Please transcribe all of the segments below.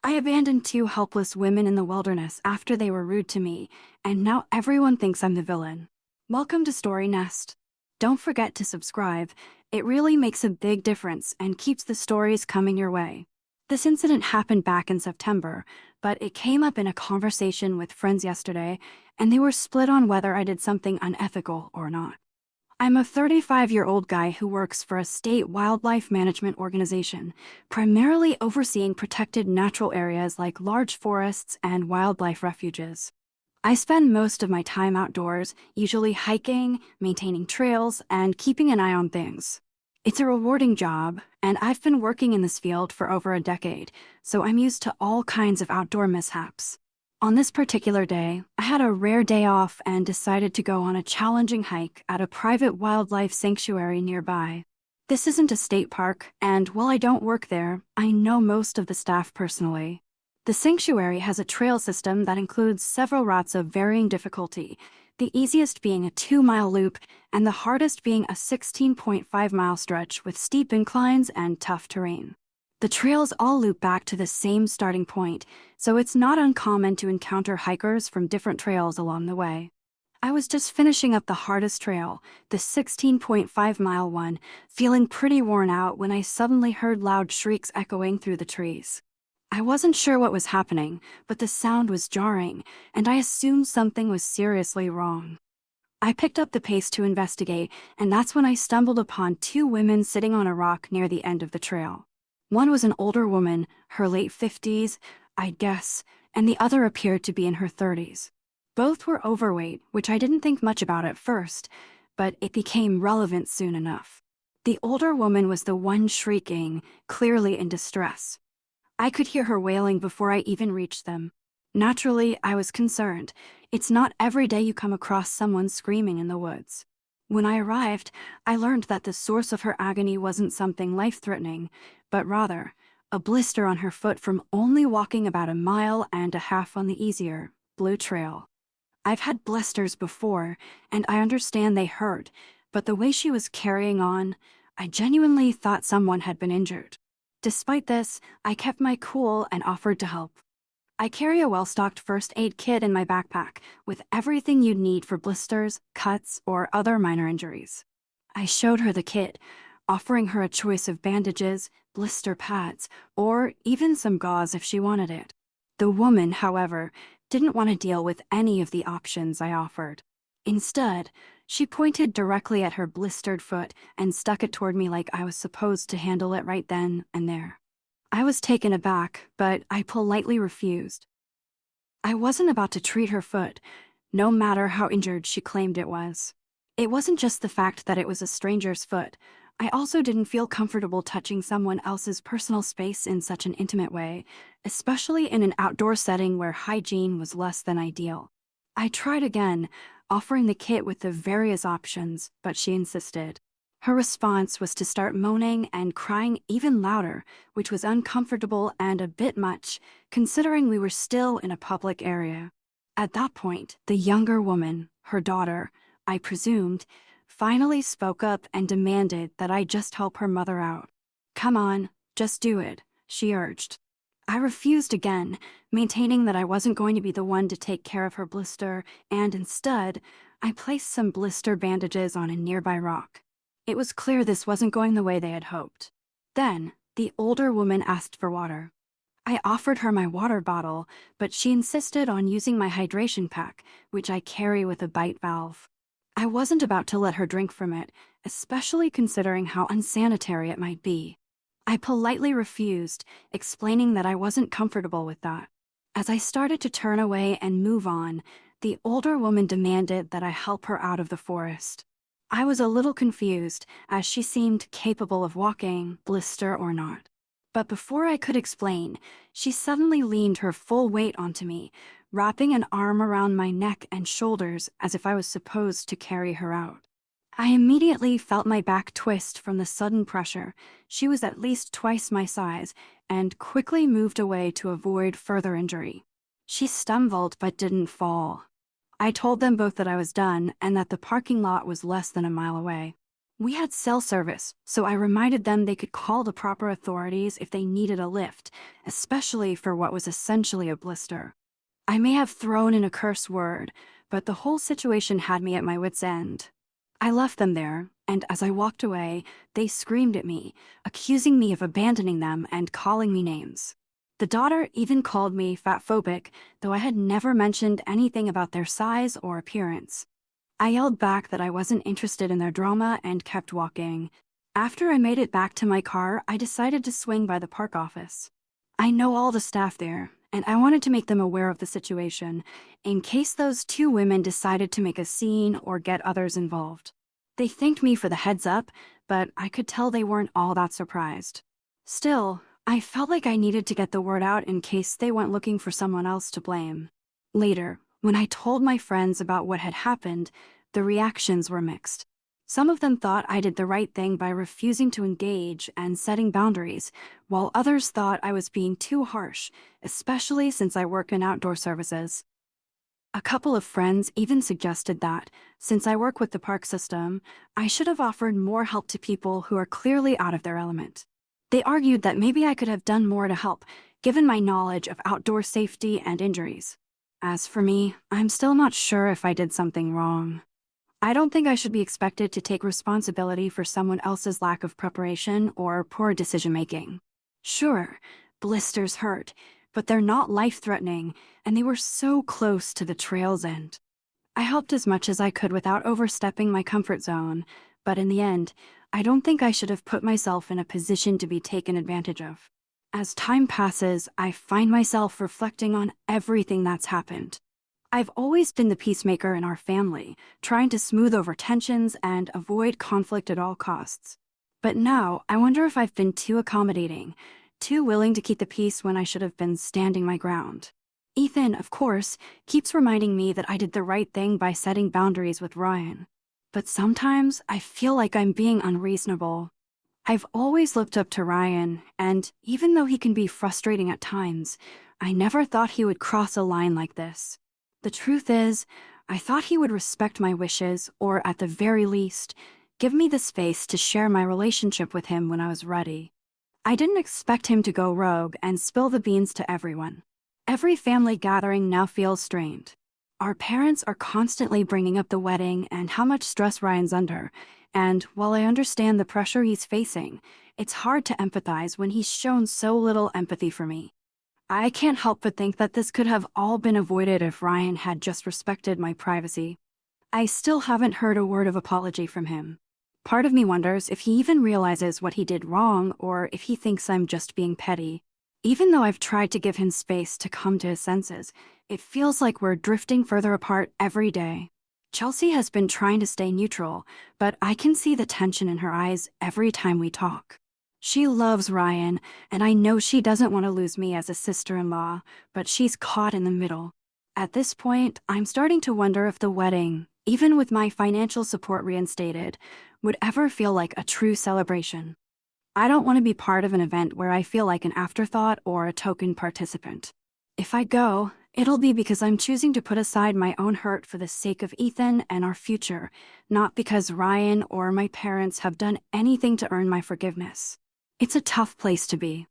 I abandoned two helpless women in the wilderness after they were rude to me, and now everyone thinks I'm the villain. Welcome to Story Nest. Don't forget to subscribe. It really makes a big difference and keeps the stories coming your way. This incident happened back in September, but it came up in a conversation with friends yesterday, and they were split on whether I did something unethical or not. I'm a 35-year-old guy who works for a state wildlife management organization, primarily overseeing protected natural areas like large forests and wildlife refuges. I spend most of my time outdoors, usually hiking, maintaining trails, and keeping an eye on things. It's a rewarding job, and I've been working in this field for over a decade, so I'm used to all kinds of outdoor mishaps. On this particular day, I had a rare day off and decided to go on a challenging hike at a private wildlife sanctuary nearby. This isn't a state park, and while I don't work there, I know most of the staff personally. The sanctuary has a trail system that includes several routes of varying difficulty, the easiest being a 2-mile loop and the hardest being a 16.5-mile stretch with steep inclines and tough terrain. The trails all loop back to the same starting point, so it's not uncommon to encounter hikers from different trails along the way. I was just finishing up the hardest trail, the 16.5-mile one, feeling pretty worn out when I suddenly heard loud shrieks echoing through the trees. I wasn't sure what was happening, but the sound was jarring, and I assumed something was seriously wrong. I picked up the pace to investigate, and that's when I stumbled upon two women sitting on a rock near the end of the trail. One was an older woman, her late 50s, I'd guess, and the other appeared to be in her 30s. Both were overweight, which I didn't think much about at first, but it became relevant soon enough. The older woman was the one shrieking, clearly in distress. I could hear her wailing before I even reached them. Naturally, I was concerned. It's not every day you come across someone screaming in the woods. When I arrived, I learned that the source of her agony wasn't something life-threatening, but rather a blister on her foot from only walking about 1.5 miles on the easier, blue trail. I've had blisters before, and I understand they hurt, but the way she was carrying on, I genuinely thought someone had been injured. Despite this, I kept my cool and offered to help. I carry a well-stocked first aid kit in my backpack, with everything you'd need for blisters, cuts, or other minor injuries. I showed her the kit, offering her a choice of bandages, blister pads, or even some gauze if she wanted it. The woman, however, didn't want to deal with any of the options I offered. Instead, she pointed directly at her blistered foot and stuck it toward me like I was supposed to handle it right then and there. I was taken aback, but I politely refused. I wasn't about to treat her foot, no matter how injured she claimed it was. It wasn't just the fact that it was a stranger's foot. I also didn't feel comfortable touching someone else's personal space in such an intimate way, especially in an outdoor setting where hygiene was less than ideal. I tried again, offering the kit with the various options, but she insisted. Her response was to start moaning and crying even louder, which was uncomfortable and a bit much, considering we were still in a public area. At that point, the younger woman, her daughter, I presumed, finally spoke up and demanded that I just help her mother out. "Come on, just do it," she urged. I refused again, maintaining that I wasn't going to be the one to take care of her blister, and instead, I placed some blister bandages on a nearby rock. It was clear this wasn't going the way they had hoped. Then, the older woman asked for water. I offered her my water bottle, but she insisted on using my hydration pack, which I carry with a bite valve. I wasn't about to let her drink from it, especially considering how unsanitary it might be. I politely refused, explaining that I wasn't comfortable with that. As I started to turn away and move on, the older woman demanded that I help her out of the forest. I was a little confused, as she seemed capable of walking, blister or not. But before I could explain, she suddenly leaned her full weight onto me, wrapping an arm around my neck and shoulders as if I was supposed to carry her out. I immediately felt my back twist from the sudden pressure. She was at least twice my size, and quickly moved away to avoid further injury. She stumbled but didn't fall. I told them both that I was done and that the parking lot was less than 1 mile away. We had cell service, so I reminded them they could call the proper authorities if they needed a lift, especially for what was essentially a blister. I may have thrown in a curse word, but the whole situation had me at my wit's end. I left them there, and as I walked away, they screamed at me, accusing me of abandoning them and calling me names. The daughter even called me fatphobic, though I had never mentioned anything about their size or appearance. I yelled back that I wasn't interested in their drama and kept walking. After I made it back to my car, I decided to swing by the park office. I know all the staff there, and I wanted to make them aware of the situation, in case those two women decided to make a scene or get others involved. They thanked me for the heads up, but I could tell they weren't all that surprised. Still, I felt like I needed to get the word out in case they went looking for someone else to blame. Later, when I told my friends about what had happened, the reactions were mixed. Some of them thought I did the right thing by refusing to engage and setting boundaries, while others thought I was being too harsh, especially since I work in outdoor services. A couple of friends even suggested that, since I work with the park system, I should have offered more help to people who are clearly out of their element. They argued that maybe I could have done more to help, given my knowledge of outdoor safety and injuries. As for me, I'm still not sure if I did something wrong. I don't think I should be expected to take responsibility for someone else's lack of preparation or poor decision-making. Sure, blisters hurt, but they're not life-threatening, and they were so close to the trail's end. I helped as much as I could without overstepping my comfort zone, but in the end, I don't think I should have put myself in a position to be taken advantage of. As time passes, I find myself reflecting on everything that's happened. I've always been the peacemaker in our family, trying to smooth over tensions and avoid conflict at all costs. But now, I wonder if I've been too accommodating, too willing to keep the peace when I should have been standing my ground. Ethan, of course, keeps reminding me that I did the right thing by setting boundaries with Ryan. But sometimes I feel like I'm being unreasonable. I've always looked up to Ryan, and even though he can be frustrating at times, I never thought he would cross a line like this. The truth is, I thought he would respect my wishes, or at the very least, give me the space to share my relationship with him when I was ready. I didn't expect him to go rogue and spill the beans to everyone. Every family gathering now feels strained. Our parents are constantly bringing up the wedding and how much stress Ryan's under, and while I understand the pressure he's facing, it's hard to empathize when he's shown so little empathy for me. I can't help but think that this could have all been avoided if Ryan had just respected my privacy. I still haven't heard a word of apology from him. Part of me wonders if he even realizes what he did wrong or if he thinks I'm just being petty. Even though I've tried to give him space to come to his senses, it feels like we're drifting further apart every day. Chelsea has been trying to stay neutral, but I can see the tension in her eyes every time we talk. She loves Ryan, and I know she doesn't want to lose me as a sister-in-law, but she's caught in the middle. At this point, I'm starting to wonder if the wedding, even with my financial support reinstated, would ever feel like a true celebration. I don't want to be part of an event where I feel like an afterthought or a token participant. If I go, it'll be because I'm choosing to put aside my own hurt for the sake of Ethan and our future, not because Ryan or my parents have done anything to earn my forgiveness. It's a tough place to be.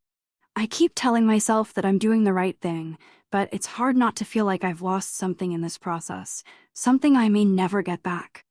I keep telling myself that I'm doing the right thing, but it's hard not to feel like I've lost something in this process, something I may never get back.